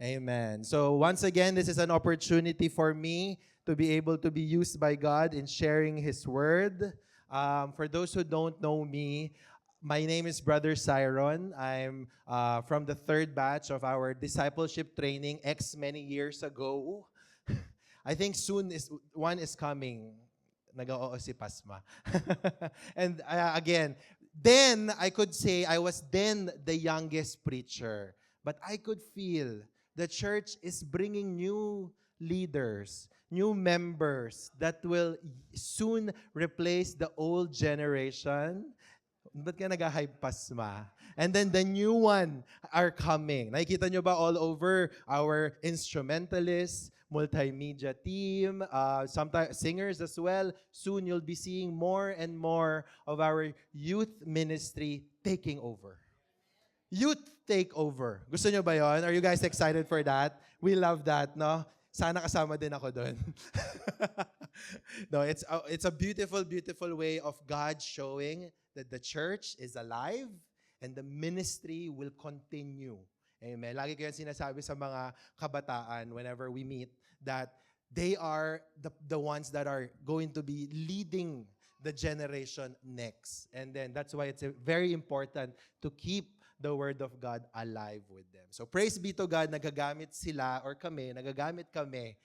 Amen. So once again, this is an opportunity for me to be able to be used by God in sharing His Word. For those who don't know me, my name is Brother Cyron. I'm from the third batch of our discipleship training X many years ago. I think soon is one is coming. Nag-oo si Pasma. And again, then I could say I was then the youngest preacher. But I could feel the church is bringing new leaders, new members that will soon replace the old generation. Ba't ka nag-hype, Pasma? And then the new one are coming. Nakikita nyo ba all over our instrumentalists, multimedia team, sometimes singers as well. Soon you'll be seeing more and more of our youth ministry taking over. Youth takeover. Gusto nyo ba yon? Are you guys excited for that? We love that, no? Sana kasama din ako doon. No, it's a beautiful, beautiful way of God showing that the church is alive and the ministry will continue. Amen. Lagi ko yan sinasabi sa mga kabataan whenever we meet that they are the ones that are going to be leading the generation next. And then that's why it's very important to keep the Word of God alive with them. So praise be to God, nagagamit sila or kami, nagagamit kami,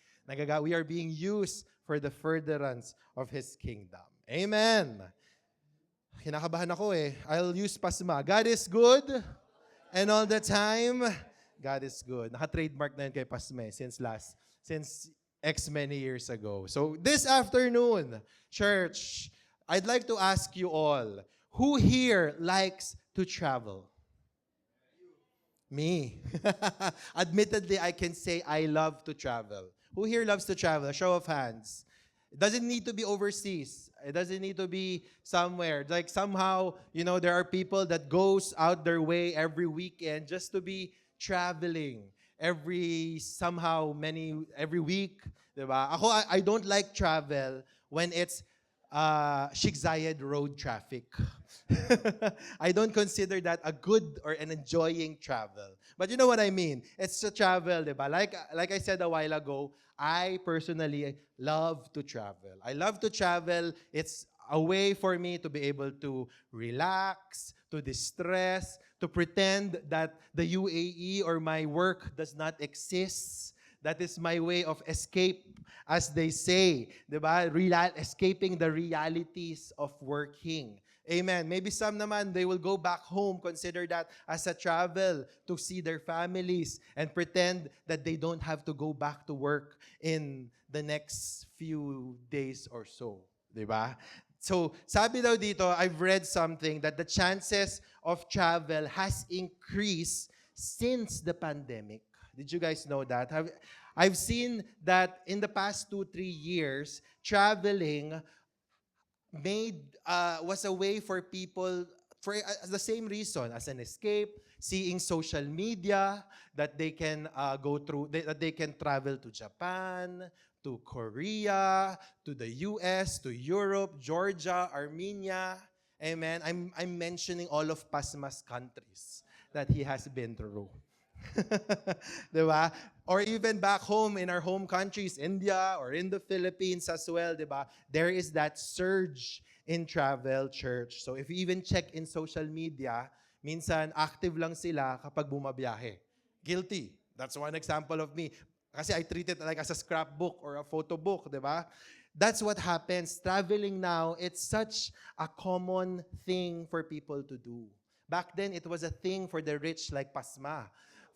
we are being used for the furtherance of His kingdom. Amen. Kinakabahan ako eh. I'll use Pasma. God is good and all the time, God is good. Naka-trademark na yun kay Pasma since X many years ago. So this afternoon, church, I'd like to ask you all, who here likes to travel? Me. Admittedly, I can say I love to travel. Who here loves to travel? A show of hands. It doesn't need to be overseas. It doesn't need to be somewhere. Like somehow, there are people that goes out their way every weekend just to be traveling every week. Diba? Ako, I don't like travel when it's Shigsayed road traffic. I don't consider that a good or an enjoying travel. But you know what I mean? It's a travel, diba? Like I said a while ago, I personally love to travel. I love to travel. It's a way for me to be able to relax, to distress, to pretend that the UAE or my work does not exist. That is my way of escape, as they say, diba? Escaping the realities of working. Amen. Maybe some naman, they will go back home, consider that as a travel to see their families and pretend that they don't have to go back to work in the next few days or so. Diba? So, sabi daw dito, I've read something that the chances of travel has increased since the pandemic. Did you guys know that? I've seen that in the past 2-3 years, traveling was a way for people for the same reason as an escape, seeing social media that they can that they can travel to Japan, to Korea, to the US, to Europe, Georgia, Armenia. Amen. I'm mentioning all of Pasma's countries that he has been through. Diba? Or even back home in our home countries, India or in the Philippines as well, diba? There is that surge in travel, church. So if you even check in social media, minsan active lang sila kapag bumabiyahe. Guilty. That's one example of me. Kasi I treat it like as a scrapbook or a photo book, diba? That's what happens. Traveling now, it's such a common thing for people to do. Back then, it was a thing for the rich like Pasma.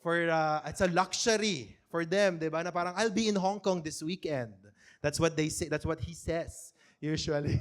It's a luxury for them, di ba? Na parang, I'll be in Hong Kong this weekend. That's what they say. That's what he says, usually.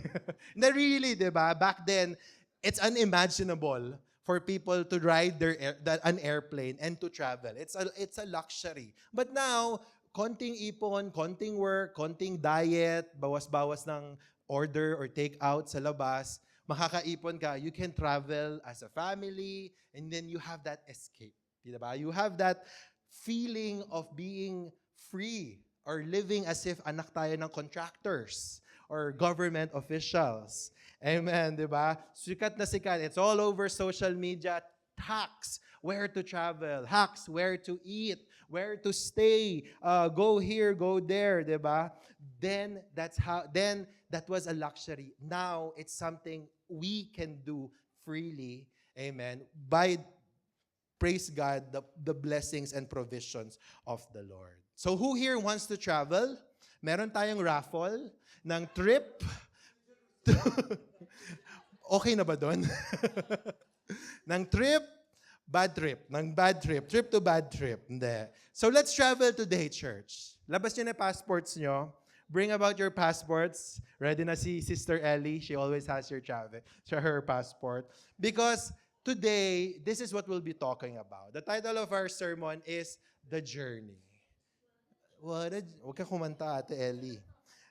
Na really, di ba? Back then, it's unimaginable for people to ride an airplane and to travel. It's a luxury. But now, konting ipon, konting work, konting diet, bawas-bawas ng order or take out sa labas, makakaipon ka, you can travel as a family, and then you have that escape. Diba? You have that feeling of being free or living as if anak tayo ng contractors or government officials. Amen, diba? Sikat na sikat. It's all over social media. hacks where to travel, hacks where to eat, where to stay, go here, go there, 'di ba? Then that was a luxury. Now it's something we can do freely. Amen. By praise God, the blessings and provisions of the Lord. So who here wants to travel? Meron tayong raffle ng trip. Okay na ba doon? Ng trip, bad trip. Ng bad trip. Trip to bad trip. Hindi. So let's travel today, church. Labas nyo na passports nyo. Bring about your passports. Ready na si Sister Ellie. She always has her passport. Because today, this is what we'll be talking about. The title of our sermon is The Journey. Huwag ka kumanta, Ate Ellie.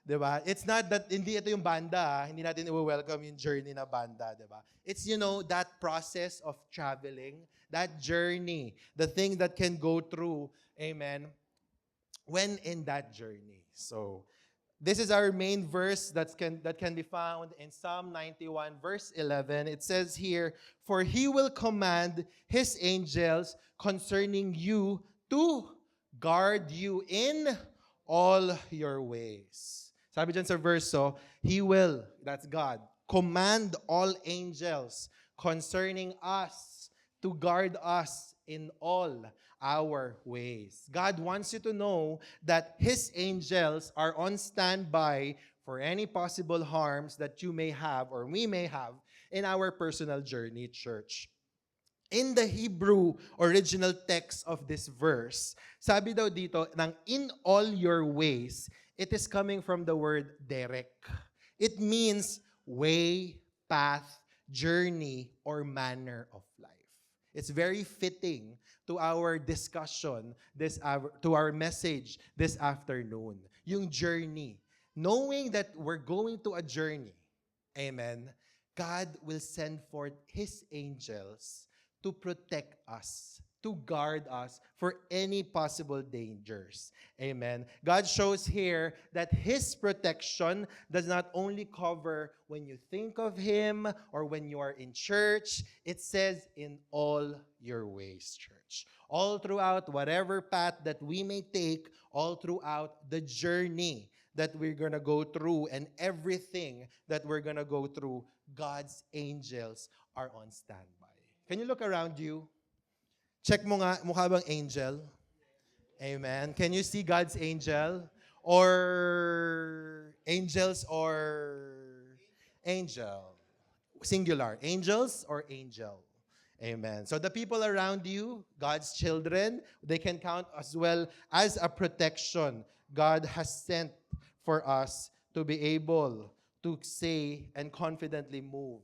Diba? It's not that, hindi ito yung banda, hindi natin i-welcome yung journey na banda, diba? It's, that process of traveling, that journey, the thing that can go through, amen, when in that journey. So, this is our main verse that can be found in Psalm 91, verse 11. It says here, "For he will command his angels concerning you to guard you in all your ways." Sabi dyan sa verse, he will, that's God, command all angels concerning us to guard us in all our ways. God wants you to know that His angels are on standby for any possible harms that you may have or we may have in our personal journey, church. In the Hebrew original text of this verse, sabi daw dito, ng in all your ways, it is coming from the word derek. It means way, path, journey, or manner of life. It's very fitting to our discussion, to our message this afternoon. Yung journey. Knowing that we're going to a journey, amen, God will send forth His angels to protect us, to guard us for any possible dangers. Amen. God shows here that His protection does not only cover when you think of Him or when you are in church. It says in all your ways, church. All throughout whatever path that we may take, all throughout the journey that we're going to go through and everything that we're going to go through, God's angels are on standby. Can you look around you? Check mo nga, mukha bang angel? Amen. Can you see God's angel? Or angels or angel? Singular. Angels or angel? Amen. So the people around you, God's children, they can count as well as a protection God has sent for us to be able to say and confidently move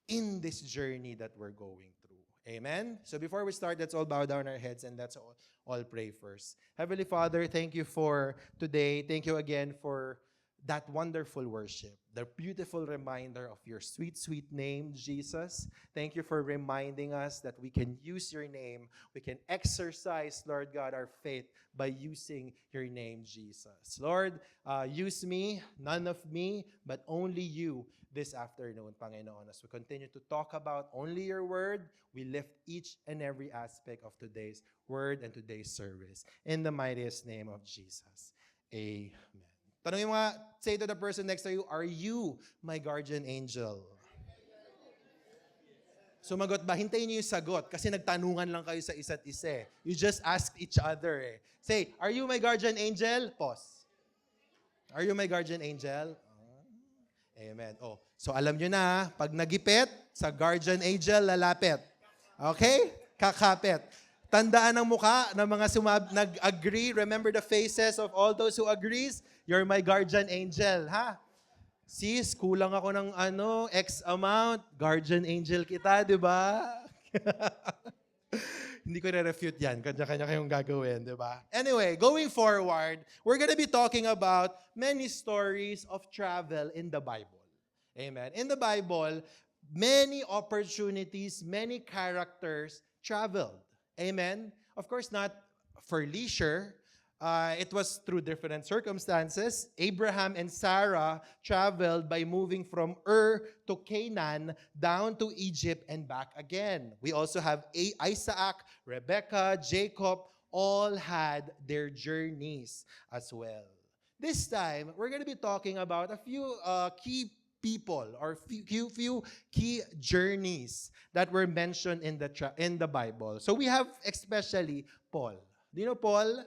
in this journey that we're going through. Amen? So before we start, let's all bow down our heads and let's all pray first. Heavenly Father, thank you for today. Thank you again for that wonderful worship, the beautiful reminder of your sweet, sweet name, Jesus. Thank you for reminding us that we can use your name. We can exercise, Lord God, our faith by using your name, Jesus. Lord, use me, none of me, but only you this afternoon, Panginoon. As we continue to talk about only your word, we lift each and every aspect of today's word and today's service. In the mightiest name of Jesus. Amen. Tanungin mo nga, say to the person next to you, are you my guardian angel? Sumagot ba? Hintayin niyo yung sagot kasi nagtanungan lang kayo sa isa't isa. You just ask each other. Say, are you my guardian angel? Pause. Are you my guardian angel? Amen. Oh, so alam nyo na, pag nagipit, sa guardian angel, lalapit. Okay? Kakapit. Tandaan ang mukha ng mga nag-agree. Remember the faces of all those who agrees? You're my guardian angel, ha? Sis, kulang ako ng X amount. Guardian angel kita, di ba? Hindi ko na-refute yan. Kanya-kanya kayong gagawin, di ba? Anyway, going forward, we're gonna be talking about many stories of travel in the Bible. Amen. In the Bible, many opportunities, many characters traveled. Amen. Of course, not for leisure, It was through different circumstances. Abraham and Sarah traveled by moving from Ur to Canaan down to Egypt and back again. We also have Isaac, Rebekah, Jacob, all had their journeys as well. This time, we're going to be talking about a few key people or few key journeys that were mentioned in the Bible. So we have especially Paul. Do you know Paul?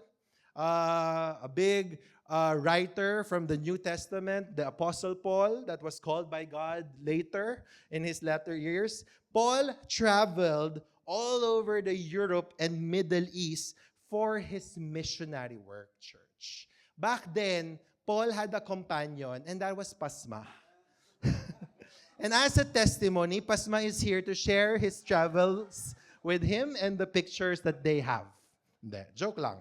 A big writer from the New Testament, the Apostle Paul, that was called by God later in his latter years. Paul traveled all over the Europe and Middle East for his missionary work, church. Back then, Paul had a companion, and that was Pasma. And as a testimony, Pasma is here to share his travels with him and the pictures that they have. Hindi, joke lang.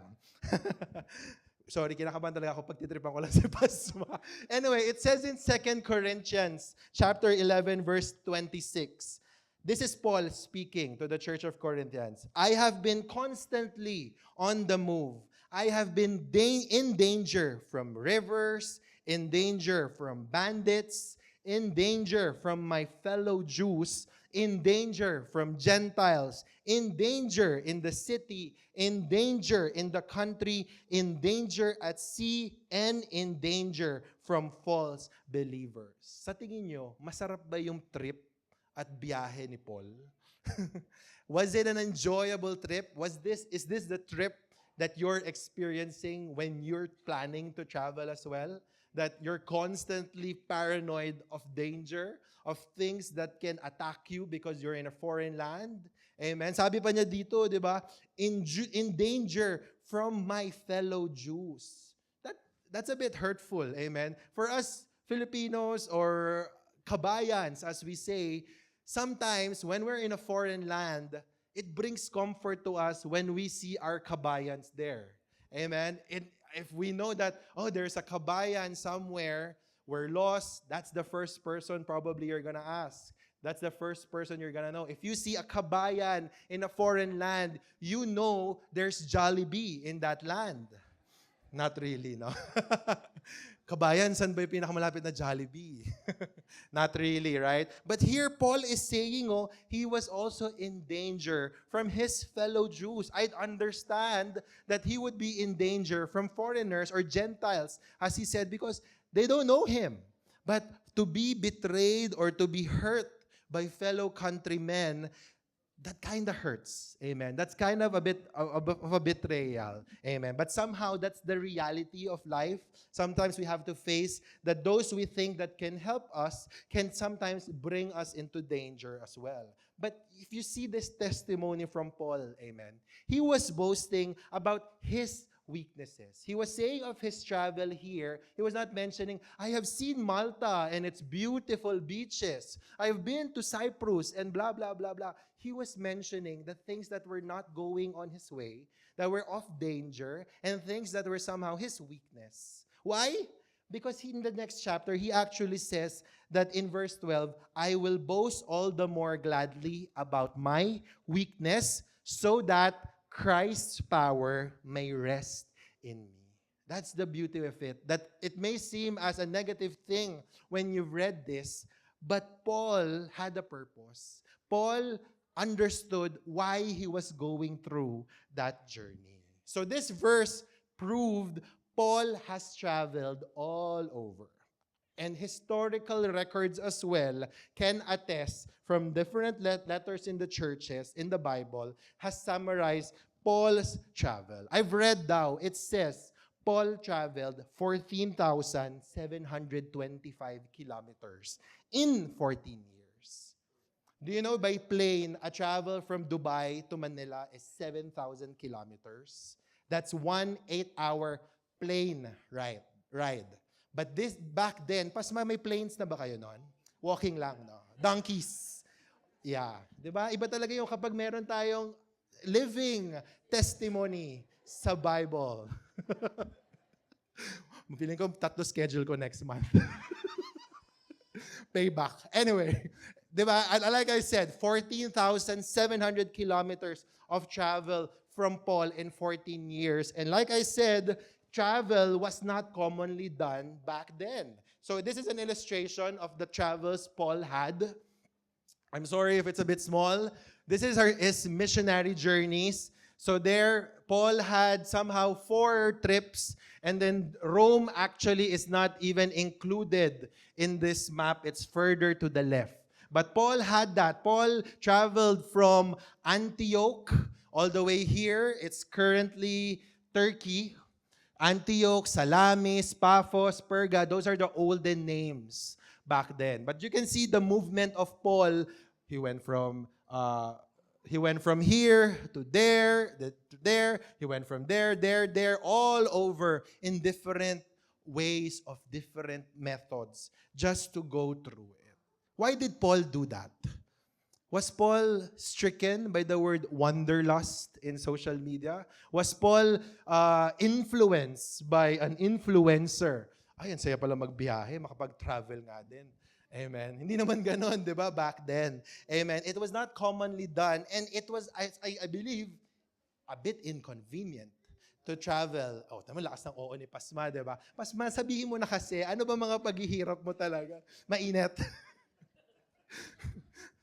Sorry, kinakabahan talaga ako pag titripan ko lang si Pasma. Anyway, it says in 2 Corinthians chapter 11, verse 26. This is Paul speaking to the church of Corinthians. I have been constantly on the move. I have been in danger from rivers, in danger from bandits, in danger from my fellow Jews, in danger from Gentiles, in danger in the city, in danger in the country, in danger at sea, and in danger from false believers. Sa tingin nyo, masarap ba yung trip at biyahe ni Paul? Was it an enjoyable trip? Is this the trip that you're experiencing when you're planning to travel as well? That you're constantly paranoid of danger, of things that can attack you because you're in a foreign land? Amen. Sabi pa niya dito, di ba? In danger from my fellow Jews. That's a bit hurtful. Amen. For us Filipinos or kabayans, as we say, sometimes when we're in a foreign land, it brings comfort to us when we see our kabayans there. Amen. If we know that, oh, there's a kabayan somewhere, we're lost, that's the first person probably you're gonna ask. That's the first person you're gonna know. If you see a kabayan in a foreign land, you know there's Jollibee in that land. Not really, no? Kabayan, saan ba yung pinakamalapit na Jollibee? Not really, right? But here Paul is saying, he was also in danger from his fellow Jews. I'd understand that he would be in danger from foreigners or Gentiles, as he said, because they don't know him. But to be betrayed or to be hurt by fellow countrymen, that kind of hurts. Amen. That's kind of a bit of a betrayal. Amen. But somehow that's the reality of life. Sometimes we have to face that those we think that can help us can sometimes bring us into danger as well. But if you see this testimony from Paul, amen, he was boasting about his weaknesses. He was saying of his travel here, he was not mentioning, I have seen Malta and its beautiful beaches. I've been to Cyprus and blah, blah, blah, blah. He was mentioning the things that were not going on his way, that were of danger, and things that were somehow his weakness. Why? Because in the next chapter, he actually says that in verse 12, I will boast all the more gladly about my weakness so that Christ's power may rest in me. That's the beauty of it. That it may seem as a negative thing when you've read this, but Paul had a purpose. Paul understood why he was going through that journey. So this verse proved Paul has traveled all over. And historical records as well can attest from different letters in the churches, in the Bible, has summarized Paul's travel. I've read now, it says, Paul traveled 14,725 kilometers in 14 years. Do you know by plane, a travel from Dubai to Manila is 7,000 kilometers? That's 1 8-hour plane ride. But this back then, Pasma, may planes na ba kayo noon? Walking lang, no? Donkeys. Yeah. Diba? Iba talaga yung kapag meron tayong living testimony sa Bible. Feeling ko, 3 schedule ko next month. Payback. Anyway, diba? Like I said, 14,700 kilometers of travel from Paul in 14 years. And like I said, travel was not commonly done back then. So this is an illustration of the travels Paul had. I'm sorry if it's a bit small. This is his missionary journeys. So there, Paul had somehow 4 trips, and then Rome actually is not even included in this map. It's further to the left. But Paul had that. Paul traveled from Antioch all the way here. It's currently Turkey. Antioch, Salamis, Paphos, Perga, those are the olden names back then. But you can see the movement of Paul. He went from here to there, to there. He went from there, all over in different ways of different methods just to go through it. Why did Paul do that? Was Paul stricken by the word wanderlust in social media? Was Paul influenced by an influencer? Ay, ang saya pala magbiyahe, makapag-travel nga din. Amen. Hindi naman ganon, di ba, back then. Amen. It was not commonly done, and it was, I believe, a bit inconvenient to travel. Oh, tama, lakas ng oo ni Pasma, di ba? Pasma, sabihin mo na kasi, ano ba mga paghihirap mo talaga? Mainit.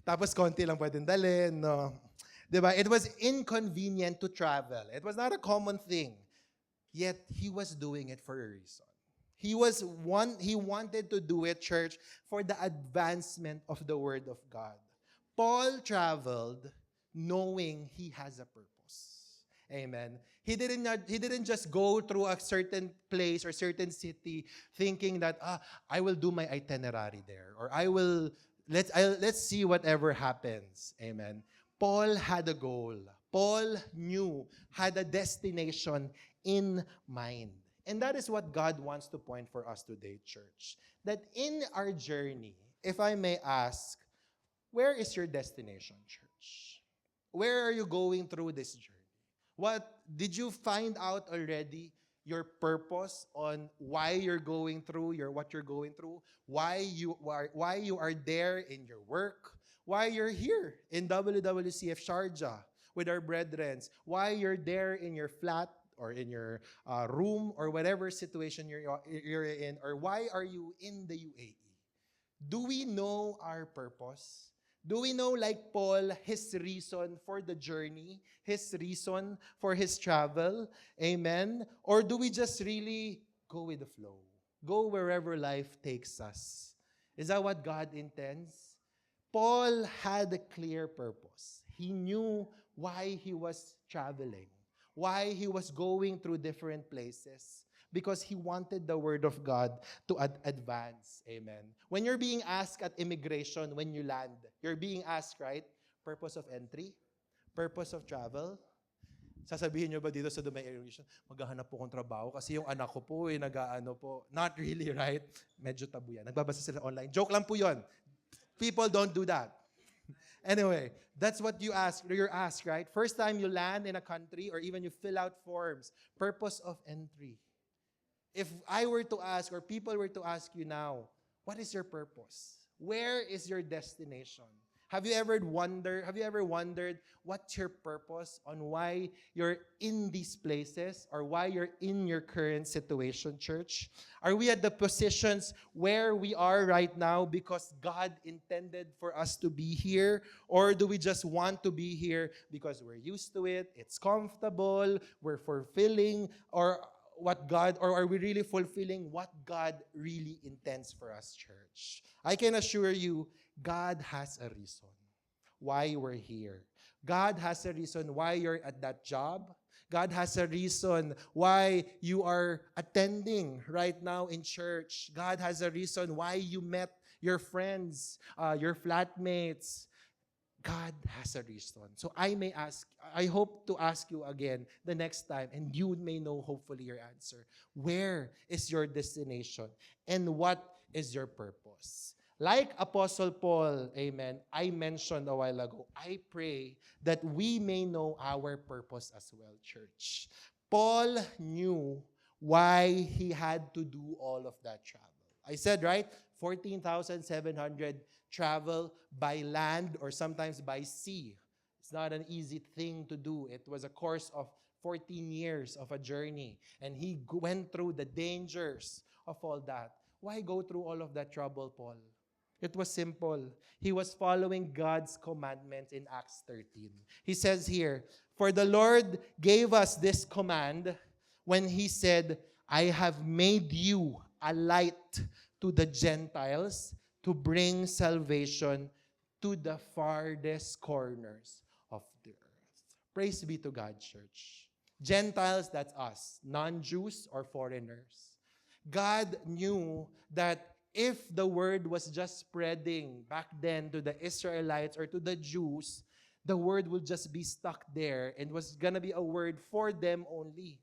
Tapos konti lang pwedeng dalhin, no? Diba? It was inconvenient to travel. It was not a common thing. Yet, he was doing it for a reason. He wanted to do it, church, for the advancement of the Word of God. Paul traveled knowing he has a purpose. Amen. He didn't just go through a certain place or certain city thinking that, I will do my itinerary there, or let's see whatever happens. Amen. Paul had a goal. Paul had a destination in mind. And that is what God wants to point for us today, church. That in our journey, if I may ask, where is your destination, church? Where are you going through this journey? What did you find out already? Your purpose on why you're going through what you're going through, why you are there in your work, why you're here in WWCF Sharjah with our brethren, why you're there in your flat or in your room or whatever situation you're in, or why are you in the UAE? Do we know our purpose? Do we know, like Paul, his reason for the journey, his reason for his travel? Amen? Or do we just really go with the flow? Go wherever life takes us? Is that what God intends? Paul had a clear purpose. He knew why he was traveling, why he was going through different places. Because he wanted the Word of God to advance. Amen. When you're being asked at immigration, when you land, you're being asked, right? Purpose of entry? Purpose of travel? Sasabihin nyo ba dito sa Dubai Immigration, maghahanap po kong trabaho kasi yung anak ko po nag-aano po. Not really, right? Medyo tabu yan. Nagbabasa sila online. Joke lang po yon. People don't do that. Anyway, that's what you're asked, right? First time you land in a country or even you fill out forms, purpose of entry. If I were to ask, or people were to ask you now, what is your purpose? Where is your destination? Have you ever wondered what's your purpose on why you're in these places or why you're in your current situation, church? Are we at the positions where we are right now because God intended for us to be here? Or do we just want to be here because we're used to it, it's comfortable, we're fulfilling, or are we really fulfilling what God really intends for us, church? I can assure you, God has a reason why we're here. God has a reason why you're at that job. God has a reason why you are attending right now in church. God has a reason why you met your friends, your flatmates. God has a reason. So I hope to ask you again the next time, and you may know hopefully your answer. Where is your destination? And what is your purpose? Like Apostle Paul, amen, I mentioned a while ago, I pray that we may know our purpose as well, church. Paul knew why he had to do all of that travel. I said, right? 14,700 travel by land or sometimes by sea. It's not an easy thing to do. It was a course of 14 years of a journey. And he went through the dangers of all that. Why go through all of that trouble, Paul? It was simple. He was following God's commandments in Acts 13. He says here, "For the Lord gave us this command when he said, 'I have made you a light to the Gentiles to bring salvation to the farthest corners of the earth.'" Praise be to God, church. Gentiles, that's us, non-Jews or foreigners. God knew that if the word was just spreading back then to the Israelites or to the Jews, the word would just be stuck there and was gonna be a word for them only.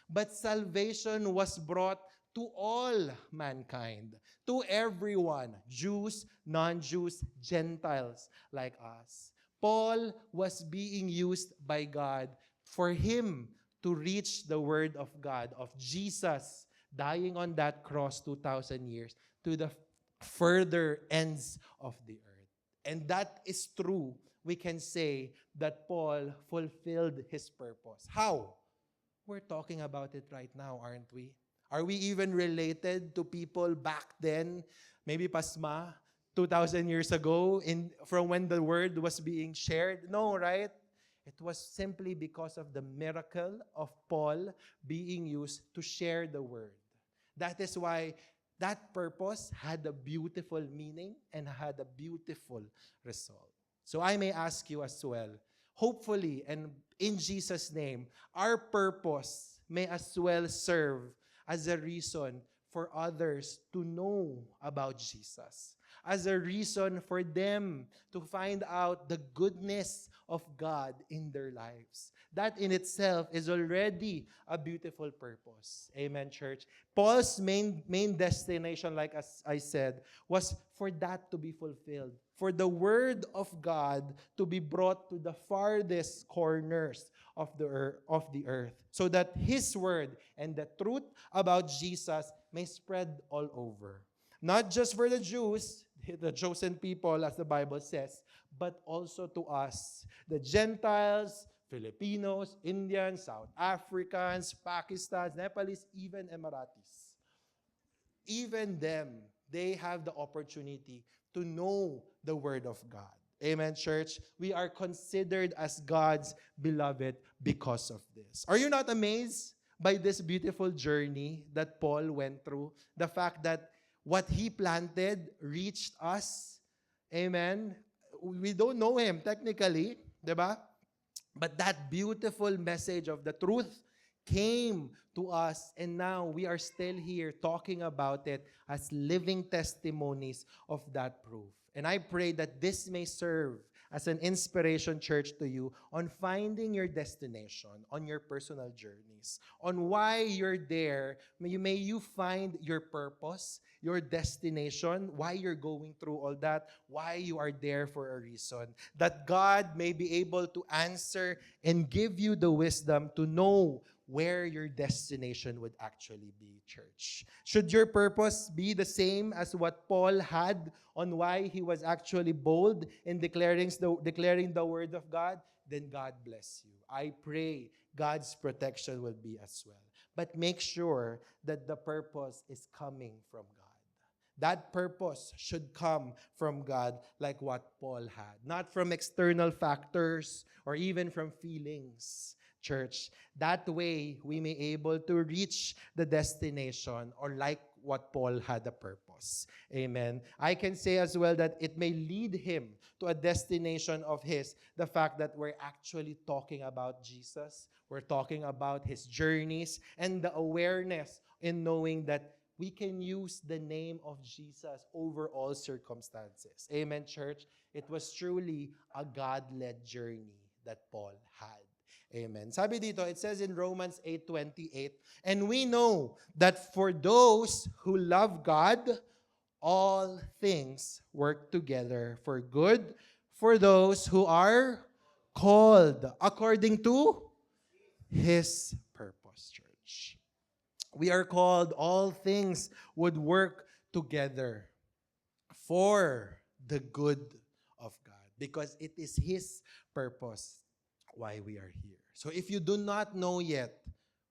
But salvation was brought to all mankind, to everyone, Jews, non-Jews, Gentiles like us. Paul was being used by God for him to reach the word of God, of Jesus dying on that cross 2,000 years to the further ends of the earth. And that is true. We can say that Paul fulfilled his purpose. How? We're talking about it right now, aren't we? Are we even related to people back then? Maybe Pasma, 2,000 years ago, from when the word was being shared? No, right? It was simply because of the miracle of Paul being used to share the word. That is why that purpose had a beautiful meaning and had a beautiful result. So I may ask you as well, hopefully, and in Jesus' name, our purpose may as well serve as a reason for others to know about Jesus, as a reason for them to find out the goodness of God in their lives. That in itself is already a beautiful purpose. Amen, church. Paul's main destination, like as I said, was for that to be fulfilled, for the word of God to be brought to the farthest corners of the earth, so that his word and the truth about Jesus may spread all over. Not just for the Jews, the chosen people, as the Bible says, but also to us, the Gentiles, Filipinos, Indians, South Africans, Pakistans, Nepalese, even Emiratis. Even them, they have the opportunity to know the Word of God. Amen, church? We are considered as God's beloved because of this. Are you not amazed by this beautiful journey that Paul went through? The fact that what he planted reached us. Amen? We don't know him technically, diba? But that beautiful message of the truth came to us, and now we are still here talking about it as living testimonies of that proof. And I pray that this may serve as an inspiration, church, to you on finding your destination, on your personal journeys, on why you're there. May you find your purpose, your destination, why you're going through all that, why you are there for a reason. That God may be able to answer and give you the wisdom to know where your destination would actually be, church. Should your purpose be the same as what Paul had on why he was actually bold in declaring the word of God, then God bless you. I pray God's protection will be as well. But make sure that the purpose is coming from God. That purpose should come from God like what Paul had, not from external factors or even from feelings. Church, that way we may able to reach the destination or like what Paul had a purpose. Amen. I can say as well that it may lead him to a destination of his, the fact that we're actually talking about Jesus, we're talking about his journeys, and the awareness in knowing that we can use the name of Jesus over all circumstances. Amen, church. It was truly a God-led journey that Paul had. Amen. Sabi dito, it says in Romans 8:28, and we know that for those who love God, all things work together for good, for those who are called according to his purpose, church. We are called, all things would work together for the good of God. because it is His purpose why we are here. So if you do not know yet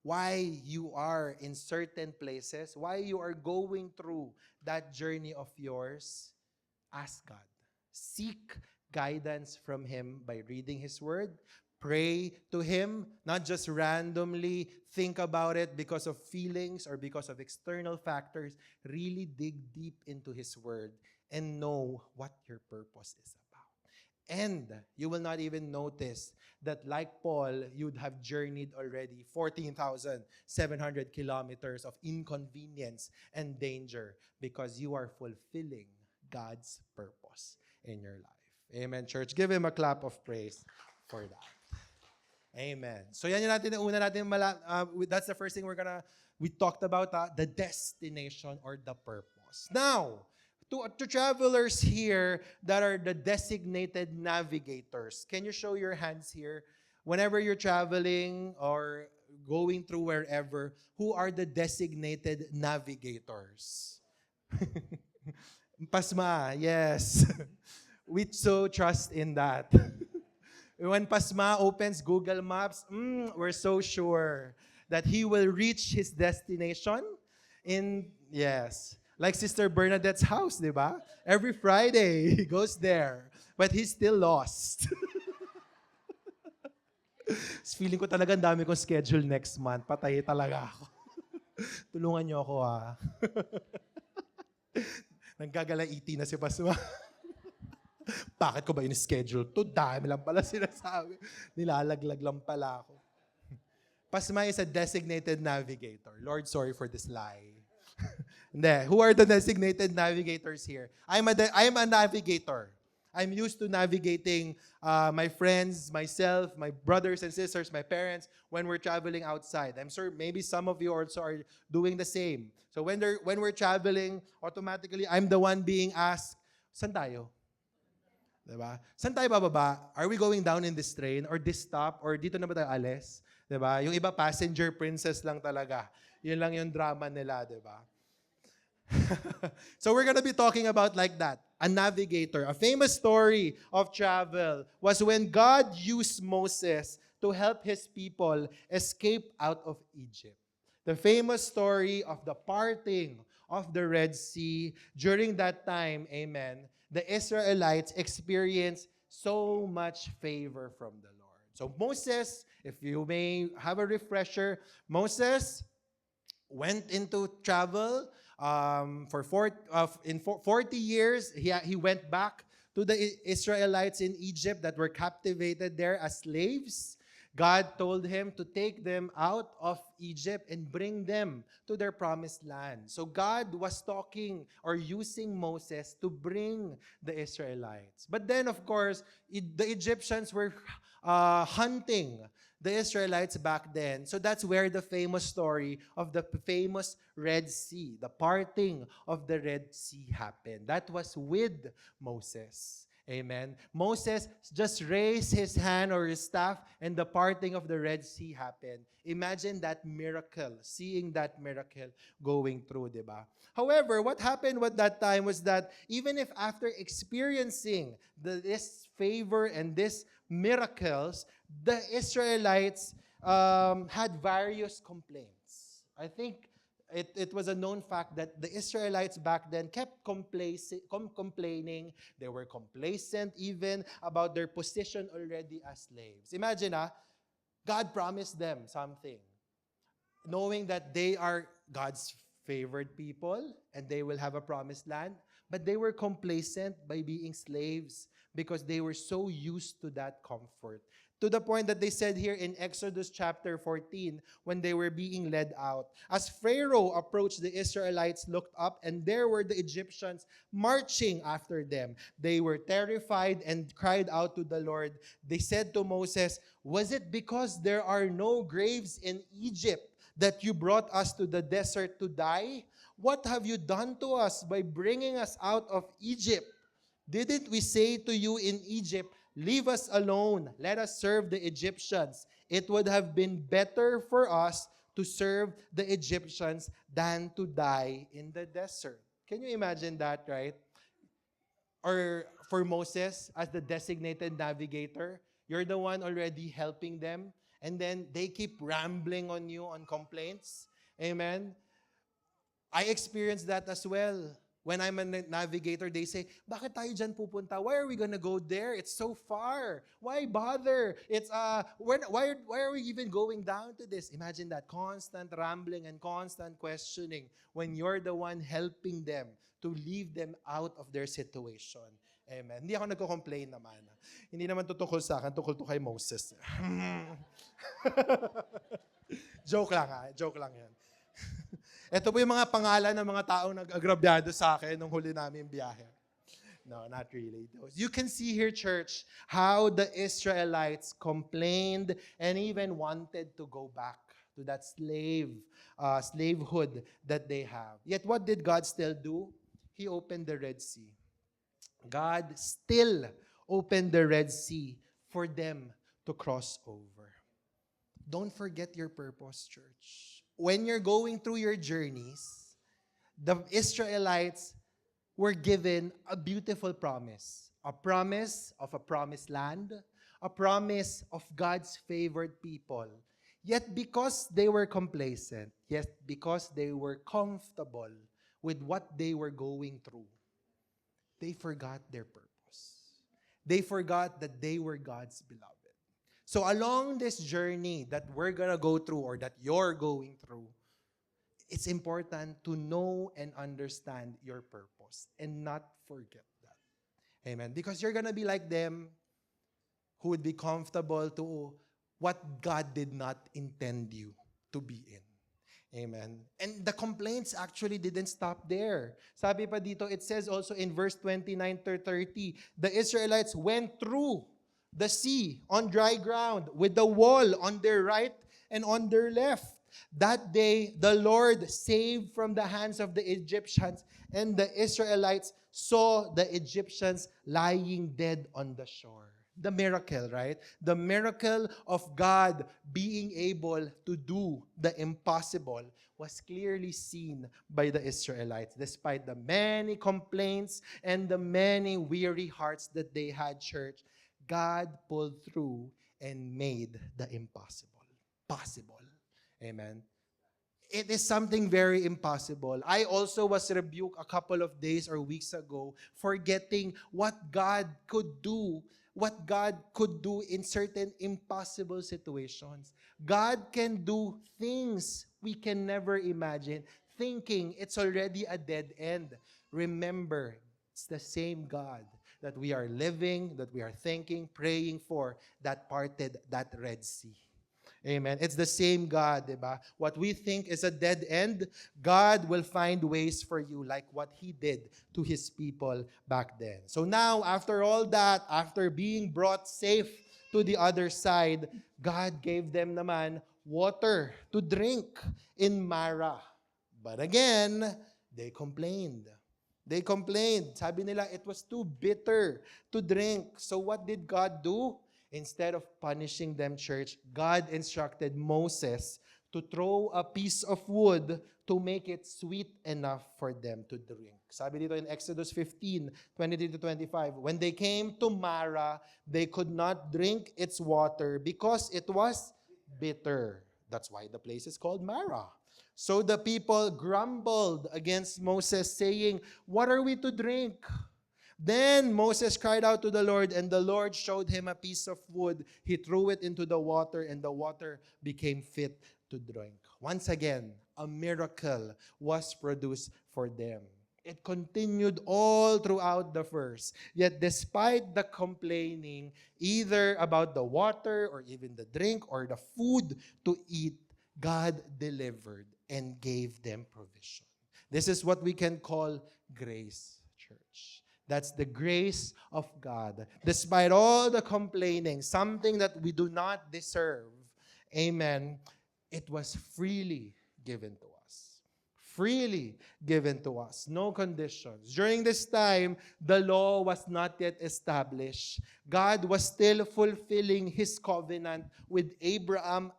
why you are in certain places, why you are going through that journey of yours, ask God. Seek guidance from Him by reading His Word. Pray to Him, not just randomly think about it because of feelings or because of external factors. Really dig deep into His Word and know what your purpose is about. And you will not even notice that, like Paul, you'd have journeyed already 14,700 kilometers of inconvenience and danger because you are fulfilling God's purpose in your life. Amen, church. Give Him a clap of praise for that. Amen. So yan yung that's the first thing we talked about, the destination or the purpose. Now, to travelers here that are the designated navigators, can you show your hands here? Whenever you're traveling or going through wherever, who are the designated navigators? Pasma, yes. We so trust in that. When Pasma opens Google Maps, we're so sure that he will reach his destination yes. Like Sister Bernadette's house, di ba? Every Friday, he goes there. But he's still lost. Feeling ko talaga ang dami kong schedule next month. Patay talaga ako. Tulungan niyo ako, ha. Nanggagalaiti na si Pasma. Bakit ko ba in-schedule to? Dami lang pala sinasabi. Nilalaglag lang pala ako. Pasma is a designated navigator. Lord, sorry for this lie. Hindi. Who are the designated navigators here? I'm a navigator. I'm used to navigating my friends, myself, my brothers and sisters, my parents when we're traveling outside. I'm sure maybe some of you also are doing the same. So when we're traveling, automatically I'm the one being asked, saan tayo? Diba? Saan tayo bababa? Are we going down in this train or this stop or dito na ba tayo alis? Diba? Yung iba passenger princess lang talaga. Yun lang yung drama nila, diba? So we're gonna be talking about like that. A navigator. A famous story of travel was when God used Moses to help His people escape out of Egypt. The famous story of the parting of the Red Sea. During that time, amen, the Israelites experienced so much favor from the Lord. So Moses, if you may have a refresher, Moses went into travel for 40 years. He went back to the Israelites in Egypt that were captivated there as slaves. God told him to take them out of Egypt and bring them to their promised land. So God was talking or using Moses to bring the Israelites. But then, of course, the Egyptians were hunting the Israelites back then. So that's where the famous story of the famous Red Sea, the parting of the Red Sea happened. That was with Moses. Amen. Moses just raised his hand or his staff and the parting of the Red Sea happened. Imagine that miracle, seeing that miracle going through, diba? However, what happened at that time was that even if after experiencing this favor and these miracles, the Israelites had various complaints. I think it was a known fact that the Israelites back then kept complaining. They were complacent even about their position already as slaves. Imagine, God promised them something, knowing that they are God's favored people and they will have a promised land, but they were complacent by being slaves because they were so used to that comfort. To the point that they said here in Exodus chapter 14, when they were being led out, as Pharaoh approached, the Israelites looked up, and there were the Egyptians marching after them. They were terrified and cried out to the Lord. They said to Moses, "Was it because there are no graves in Egypt that you brought us to the desert to die? What have you done to us by bringing us out of Egypt? Didn't we say to you in Egypt, 'Leave us alone, let us serve the Egyptians'? It would have been better for us to serve the Egyptians than to die in the desert." Can you imagine that, right? or for Moses as the designated navigator, you're the one already helping them, and then they keep rambling on you on complaints. Amen. I experienced that as well. When I'm a navigator, they say, bakit tayo dyan pupunta? Why are we gonna go there? It's so far. Why bother? Why are we even going down to this? Imagine that, constant rambling and constant questioning when you're the one helping them to leave them out of their situation. Amen. Hindi ako nagko-complain naman. Hindi naman to tungkol sa akin, tungkol to kay Moses. Joke lang yan. Ito po yung mga pangalan ng mga taong nag-agrabyado sa akin nung huli namin biyahe. No, not really. You can see here, church, how the Israelites complained and even wanted to go back to that slavehood that they have. Yet what did God still do? He opened the Red Sea. God still opened the Red Sea for them to cross over. Don't forget your purpose, church. When you're going through your journeys, the Israelites were given a beautiful promise. A promise of a promised land, a promise of God's favored people. Yet because they were complacent, yet because they were comfortable with what they were going through, they forgot their purpose. They forgot that they were God's beloved. So along this journey that we're gonna go through or that you're going through, it's important to know and understand your purpose and not forget that. Amen. Because you're gonna be like them who would be comfortable to what God did not intend you to be in. Amen. And the complaints actually didn't stop there. Sabi pa dito, it says also in verse 29 to 30, the Israelites went through the sea on dry ground with the wall on their right and on their left. That day, the Lord saved from the hands of the Egyptians, and the Israelites saw the Egyptians lying dead on the shore. The miracle, right? The miracle of God being able to do the impossible was clearly seen by the Israelites, despite the many complaints and the many weary hearts that they had, church. God pulled through and made the impossible possible. Amen. It is something very impossible. I also was rebuked a couple of days or weeks ago for forgetting what God could do in certain impossible situations. God can do things we can never imagine, thinking it's already a dead end. Remember, it's the same God that we are living, that we are thinking, praying for, that parted that Red Sea. Amen. It's the same God, diba? What we think is a dead end, God will find ways for you like what He did to His people back then. So now, after all that, after being brought safe to the other side, God gave them naman water to drink in Mara. But again, they complained. They complained. Sabi nila, it was too bitter to drink. So what did God do? Instead of punishing them, church, God instructed Moses to throw a piece of wood to make it sweet enough for them to drink. Sabi dito in Exodus 15:23-25, when they came to Mara, they could not drink its water because it was bitter. That's why the place is called Mara. So the people grumbled against Moses, saying, "What are we to drink?" Then Moses cried out to the Lord, and the Lord showed him a piece of wood. He threw it into the water, and the water became fit to drink. Once again, a miracle was produced for them. It continued all throughout the verse. Yet despite the complaining, either about the water or even the drink or the food to eat, God delivered and gave them provision. This is what we can call grace, church. That's the grace of God. Despite all the complaining, something that we do not deserve, amen, it was freely given to us. Freely given to us. No conditions. During this time, the law was not yet established. God was still fulfilling His covenant with Abraham,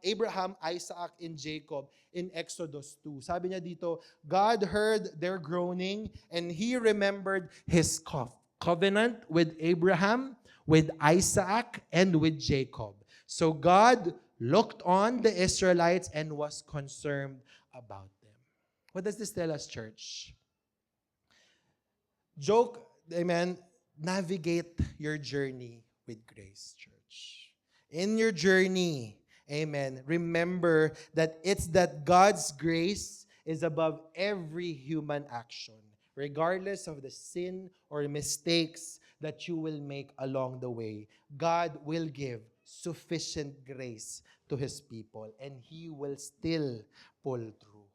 Isaac, and Jacob in Exodus 2. Sabi niya dito, God heard their groaning and He remembered His covenant with Abraham, with Isaac, and with Jacob. So God looked on the Israelites and was concerned about them. What does this tell us, church? Joke, amen, navigate your journey with grace, church. In your journey, amen, remember that it's that God's grace is above every human action, regardless of the sin or mistakes that you will make along the way. God will give sufficient grace to His people, and He will still pull through.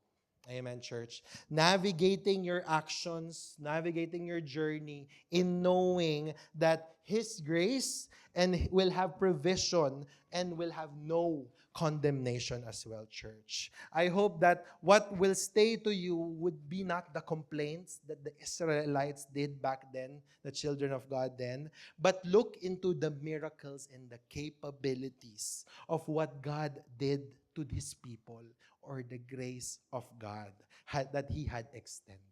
Amen, church. Navigating your actions, navigating your journey in knowing that His grace and will have provision and will have no condemnation as well, church. I hope that what will stay to you would be not the complaints that the Israelites did back then, the children of God then, but look into the miracles and the capabilities of what God did to His people, or the grace of God that He had extended.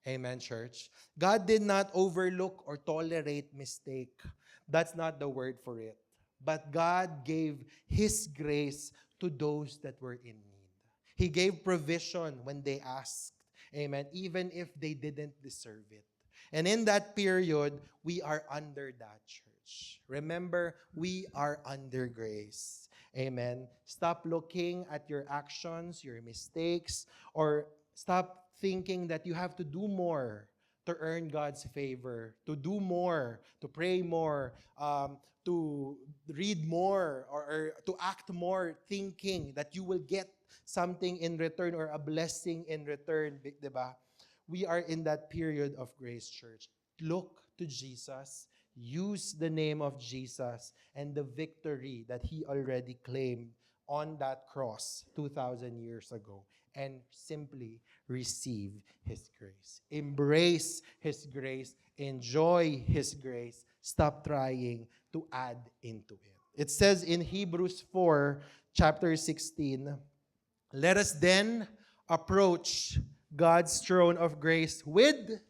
Amen, church. God did not overlook or tolerate mistake. That's not the word for it. But God gave His grace to those that were in need. He gave provision when they asked. Amen. Even if they didn't deserve it. And in that period, we are under that, church. Remember, we are under grace. Amen. Stop looking at your actions, your mistakes, or stop thinking that you have to do more to earn God's favor, to do more, to pray more, to read more, or to act more, thinking that you will get something in return or a blessing in return. Diba? We are in that period of grace, church. Look to Jesus. Use the name of Jesus and the victory that He already claimed on that cross 2,000 years ago, and simply receive His grace. Embrace His grace. Enjoy His grace. Stop trying to add into it. It says in Hebrews 4, chapter 16, let us then approach God's throne of grace with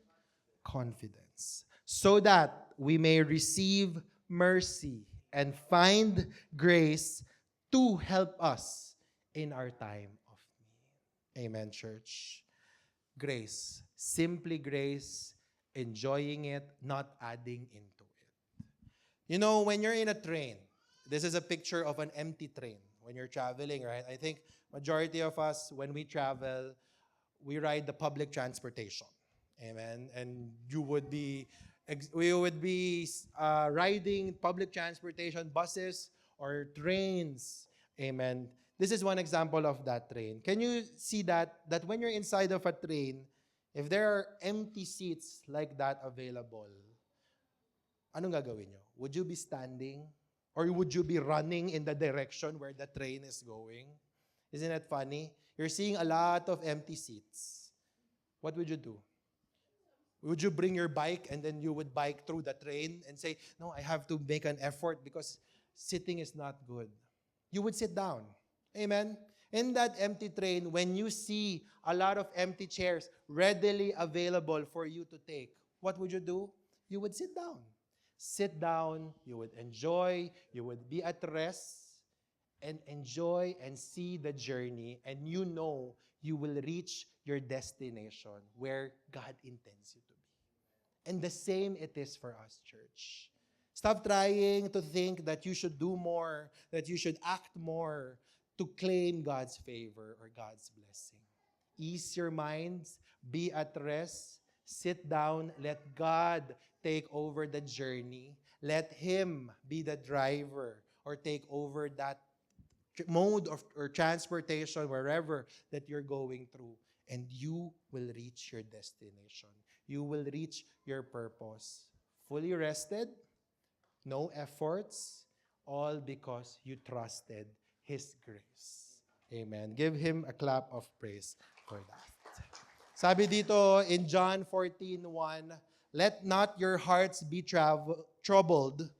confidence, so that we may receive mercy and find grace to help us in our time of need. Amen, church. Grace. Simply grace, enjoying it, not adding into it. You know, when you're in a train, this is a picture of an empty train. When you're traveling, right? I think majority of us, when we travel, we ride the public transportation. Amen. And we would be riding public transportation, buses or trains. Amen. This is one example of that train. Can you see that when you're inside of a train, if there are empty seats like that available, anong gagawin nyo? Would you be standing? Or would you be running in the direction where the train is going? Isn't that funny? You're seeing a lot of empty seats. What would you do? Would you bring your bike and then you would bike through the train and say, no, I have to make an effort because sitting is not good? You would sit down. Amen? In that empty train, when you see a lot of empty chairs readily available for you to take, what would you do? You would sit down. Sit down, you would enjoy, you would be at rest, and enjoy and see the journey, and you know you will reach your destination where God intends you to be. And the same it is for us, church. Stop trying to think that you should do more, that you should act more to claim God's favor or God's blessing. Ease your minds, be at rest, sit down, let God take over the journey. Let Him be the driver or take over that mode of or transportation wherever that you're going through, and you will reach your destination. You will reach your purpose. Fully rested, no efforts, all because you trusted His grace. Amen. Give Him a clap of praise for that. Sabi dito in John 14:1, let not your hearts be troubled.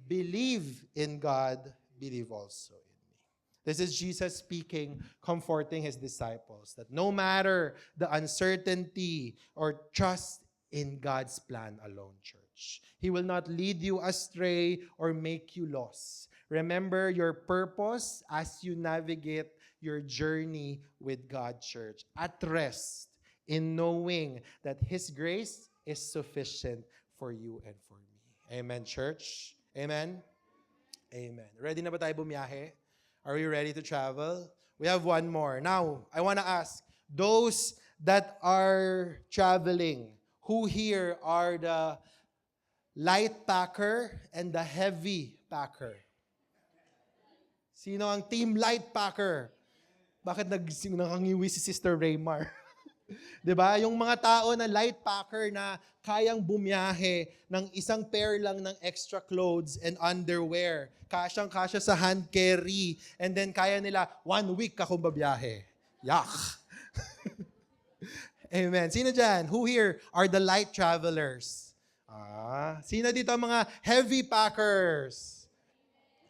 Believe in God, believe also in me. This is Jesus speaking, comforting His disciples, that no matter the uncertainty, or trust in God's plan alone, church. church. He will not lead you astray or make you lost. Remember your purpose as you navigate your journey with God, church. At rest in knowing that His grace is sufficient for you and for me. Amen, church? Amen? Amen. Ready na ba tayo bumiyahe? Are you ready to travel? We have one more. Now, I want to ask, those that are traveling, who here are the light packer and the heavy packer? Sino ang team light packer? Bakit nakangiwi si Sister Raymar? 'Di ba? Yung mga tao na light packer na kayang bumiyahe ng isang pair lang ng extra clothes and underwear. Kasyang-kasya sa hand carry. And then kaya nila 1 week akong babiyahe. Yak! Amen. Sino dyan? Who here are the light travelers? Sino dito ang mga heavy packers?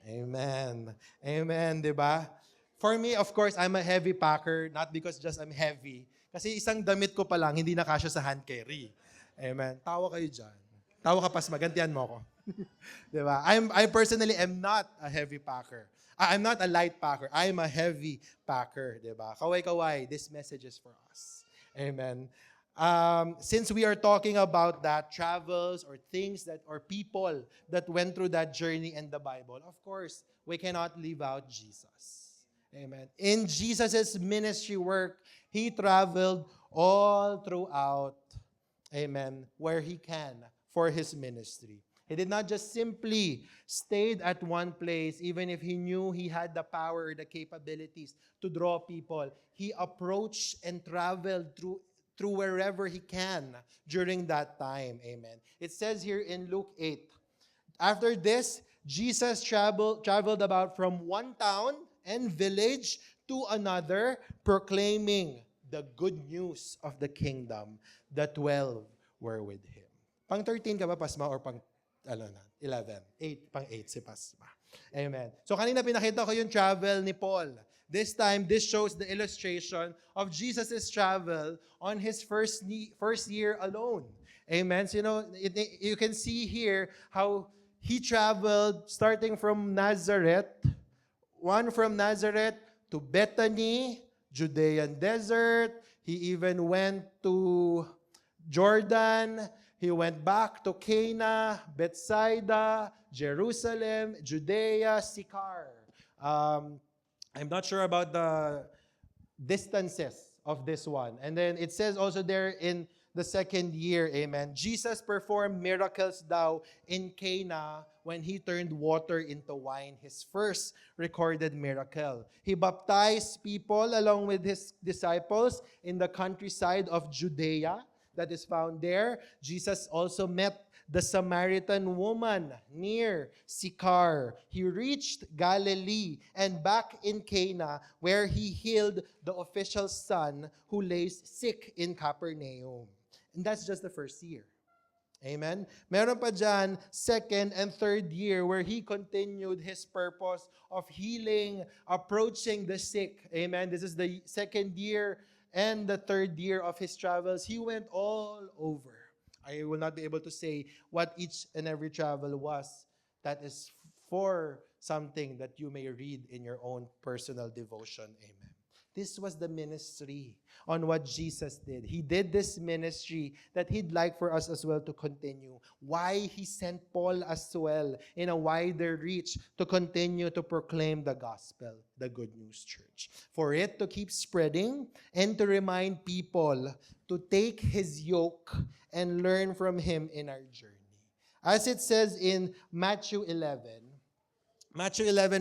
Amen. Amen, 'di ba? For me, of course, I'm a heavy packer, not because just I'm heavy. Kasi isang damit ko pa lang, hindi nakasya sa hand carry. Amen. Tawa kayo dyan. Tawa ka, pas, magantihan mo ako. Diba? I personally am not a heavy packer. I'm not a light packer. I'm a heavy packer. Diba? Kaway-kaway, this message is for us. Amen. Since we are talking about that, travels or things that, or people that went through that journey in the Bible, of course, we cannot leave out Jesus. Amen. In Jesus' ministry work, He traveled all throughout, amen, where He can for His ministry. He did not just simply stayed at one place, even if He knew He had the power, the capabilities to draw people. He approached and traveled through wherever He can during that time. Amen. It says here in Luke 8, after this, Jesus traveled about from one town and village to another, proclaiming the good news of the kingdom. The 12 were with Him. Pang 13 ka ba, Pasma? Or pang 11? 8, pang 8 si Pasma. Amen. So kanina pinakita ko yung travel ni Paul. This time, this shows the illustration of Jesus' travel on His first year alone. Amen. So, you can see here how He traveled starting from Nazareth, one from Nazareth to Bethany, Judean desert. He even went to Jordan. He went back to Cana, Bethsaida, Jerusalem, Judea, Sychar. I'm not sure about the distances of this one. And then it says also there in the second year, amen, Jesus performed miracles daw in Cana when He turned water into wine, His first recorded miracle. He baptized people along with His disciples in the countryside of Judea that is found there. Jesus also met the Samaritan woman near Sychar. He reached Galilee and back in Cana where He healed the official's son who lays sick in Capernaum. And that's just the first year. Amen? Meron pa dyan, second and third year where He continued His purpose of healing, approaching the sick. Amen? This is the second year and the third year of His travels. He went all over. I will not be able to say what each and every travel was. That is for something that you may read in your own personal devotion. Amen. This was the ministry on what Jesus did. He did this ministry that He'd like for us as well to continue. Why He sent Paul as well in a wider reach to continue to proclaim the gospel, the good news, church. For it to keep spreading and to remind people to take His yoke and learn from Him in our journey. As it says in Matthew 11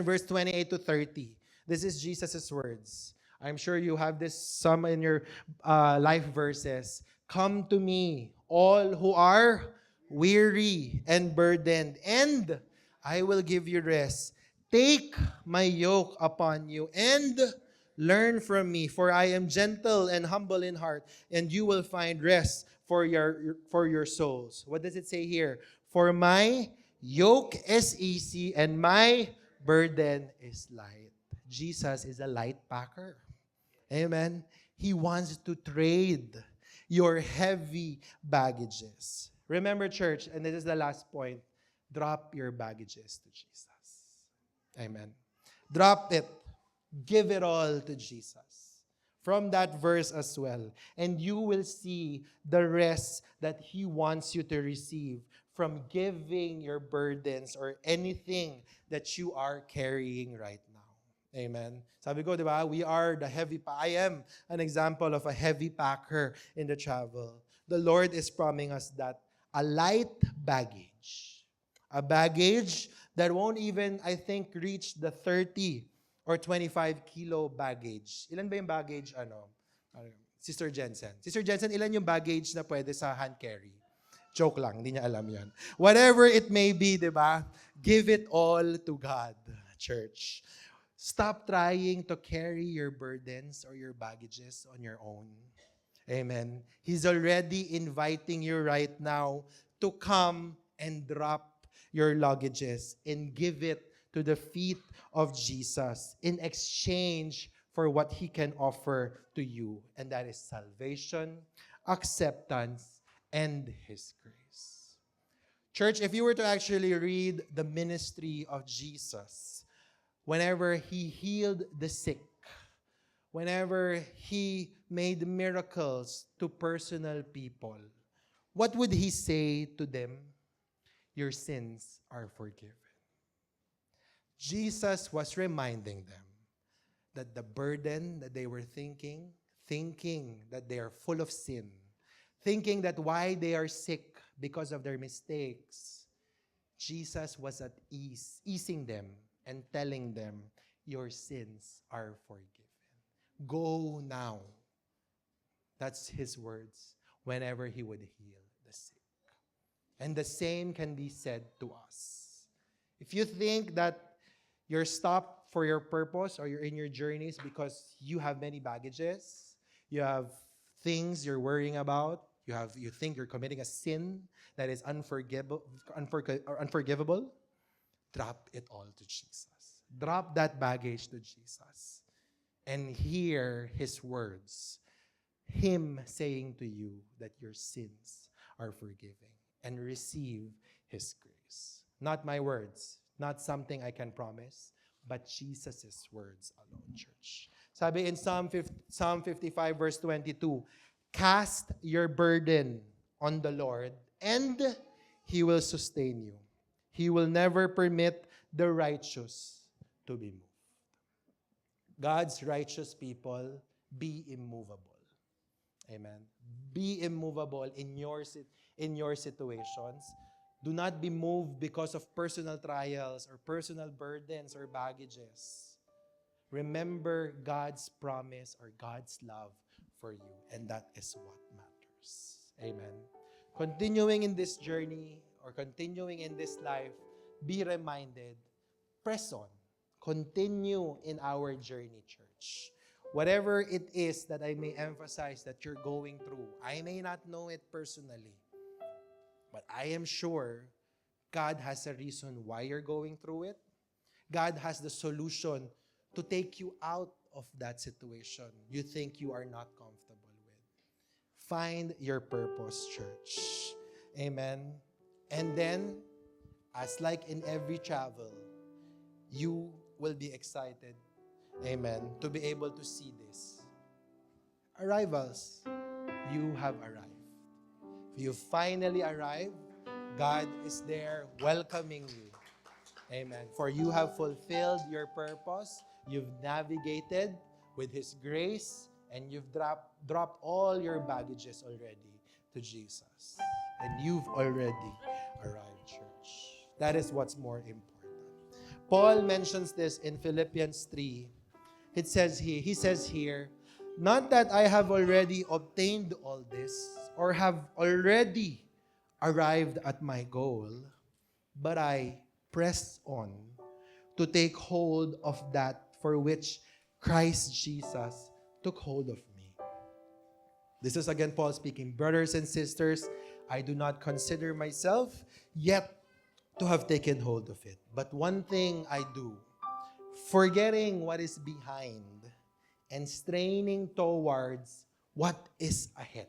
verse 28 to 30, this is Jesus' words. I'm sure you have this some in your life verses. Come to me, all who are weary and burdened, and I will give you rest. Take my yoke upon you and learn from me, for I am gentle and humble in heart, and you will find rest for your souls. What does it say here? For my yoke is easy and my burden is light. Jesus is a light packer. Amen. He wants to trade your heavy baggages. Remember, church, and this is the last point, drop your baggages to Jesus. Amen. Drop it. Give it all to Jesus. From that verse as well. And you will see the rest that He wants you to receive from giving your burdens or anything that you are carrying right now. Amen. Sabi ko, di ba? We are the I am an example of a heavy packer in the travel. The Lord is promising us that a light baggage. A baggage that won't even, I think, reach the 30 or 25 kilo baggage. Ilan ba yung baggage, Sister Jensen? Sister Jensen, ilan yung baggage na pwede sa hand carry? Joke lang, hindi niya alam yan. Whatever it may be, di ba? Give it all to God, church. Stop trying to carry your burdens or your baggages on your own. Amen. He's already inviting you right now to come and drop your luggages and give it to the feet of Jesus in exchange for what He can offer to you. And that is salvation, acceptance, and His grace. Church, if you were to actually read the ministry of Jesus, whenever He healed the sick, whenever He made miracles to personal people, what would He say to them? Your sins are forgiven. Jesus was reminding them that the burden that they were thinking that they are full of sin, thinking that why they are sick because of their mistakes, Jesus was at ease, easing them and telling them, your sins are forgiven. Go now. That's His words whenever He would heal the sick. And the same can be said to us. If you think that you're stopped for your purpose or you're in your journeys because you have many baggages, you have things you're worrying about, you think you're committing a sin that is unforgivable, drop it all to Jesus. Drop that baggage to Jesus and hear His words. Him saying to you that your sins are forgiven and receive His grace. Not my words, not something I can promise, but Jesus' words alone, church. Sabi in Psalm 55 verse 22, cast your burden on the Lord and He will sustain you. He will never permit the righteous to be moved. God's righteous people, be immovable. Amen. Be immovable in your situations. Do not be moved because of personal trials or personal burdens or baggages. Remember God's promise or God's love for you, and that is what matters. Amen. Continuing in this journey or continuing in this life, be reminded, press on. Continue in our journey, church. Whatever it is that I may emphasize that you're going through, I may not know it personally, but I am sure God has a reason why you're going through it. God has the solution to take you out of that situation you think you are not comfortable with. Find your purpose, church. Amen. And then, as like in every travel, you will be excited, amen, to be able to see this. Arrivals, you have arrived. You finally arrived. God is there welcoming you. Amen. For you have fulfilled your purpose. You've navigated with His grace, and you've dropped all your baggages already to Jesus. And you've already arrived, church. That is what's more important. Paul mentions this in Philippians 3. He says here, not that I have already obtained all this or have already arrived at my goal, but I press on to take hold of that for which Christ Jesus took hold of me. This is again Paul speaking. Brothers and sisters, I do not consider myself yet to have taken hold of it. But one thing I do, forgetting what is behind and straining towards what is ahead.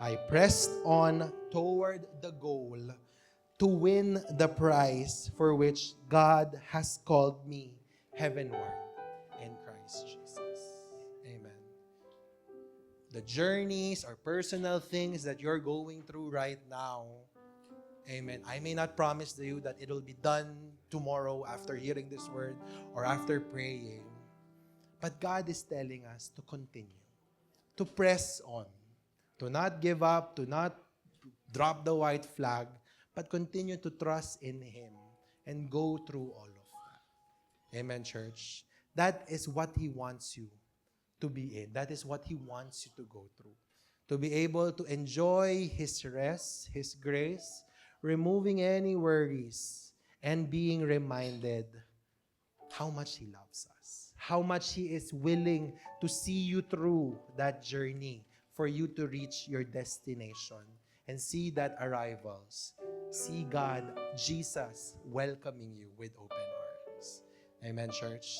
I pressed on toward the goal to win the prize for which God has called me heavenward in Christ Jesus. Amen. The journeys or personal things that you're going through right now, amen. I may not promise to you that it'll be done tomorrow after hearing this word or after praying. But God is telling us to continue, to press on, to not give up, to not drop the white flag, but continue to trust in Him and go through all of that. Amen, church. That is what He wants you to be in. That is what He wants you to go through. To be able to enjoy His rest, His grace, removing any worries, and being reminded how much He loves us, how much He is willing to see you through that journey for you to reach your destination and see that arrivals. See God, Jesus, welcoming you with open arms. Amen, church.